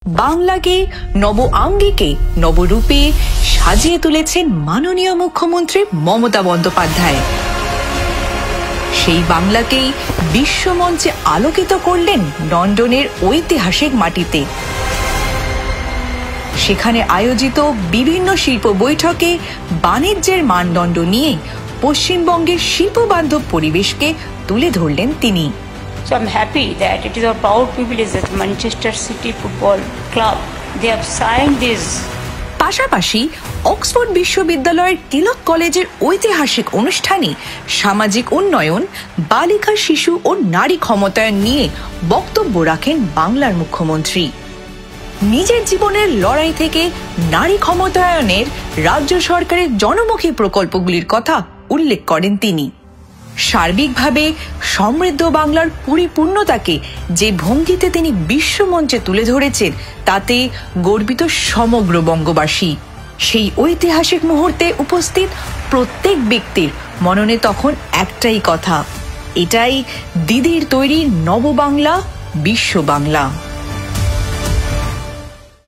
বাংলাকে নব আঙ্গিকে নবরূপে সাজিয়ে তুলেছেন মাননীয় মুখ্যমন্ত্রী মমতা বন্দ্যোপাধ্যায়। সেই বাংলাকেই বিশ্বমঞ্চে আলোকিত করলেন লন্ডনের ঐতিহাসিক মাটিতে। সেখানে আয়োজিত বিভিন্ন শিল্প বৈঠকে বাণিজ্যের মানদণ্ড নিয়ে পশ্চিমবঙ্গের শিল্পবান্ধব পরিবেশকে তুলে ধরলেন তিনি। So I'm happy that it is our proud privilege that Manchester City Football Club, they have signed this. পাশাপাশি অক্সফোর্ড বিশ্ববিদ্যালয়ের তিলক কলেজের ঐতিহাসিক অনুষ্ঠানে সামাজিক উন্নয়ন, বালিকা, শিশু ও নারী ক্ষমতায়ন নিয়ে বক্তব্য রাখেন বাংলার মুখ্যমন্ত্রী। নিজের জীবনের লড়াই থেকে নারী ক্ষমতায়নের রাজ্য সরকারের জনমুখী প্রকল্পগুলির কথা উল্লেখ করেন তিনি। সার্বিকভাবে সমৃদ্ধ বাংলার পরিপূর্ণতাকে যে ভঙ্গিতে তিনি বিশ্বমঞ্চে তুলে ধরেছেন তাতে গর্বিত সমগ্র বঙ্গবাসী। সেই ঐতিহাসিক মুহূর্তে উপস্থিত প্রত্যেক ব্যক্তির মননে তখন একটাই কথা, এটাই দিদির তৈরি নববাংলা, বিশ্ব বাংলা।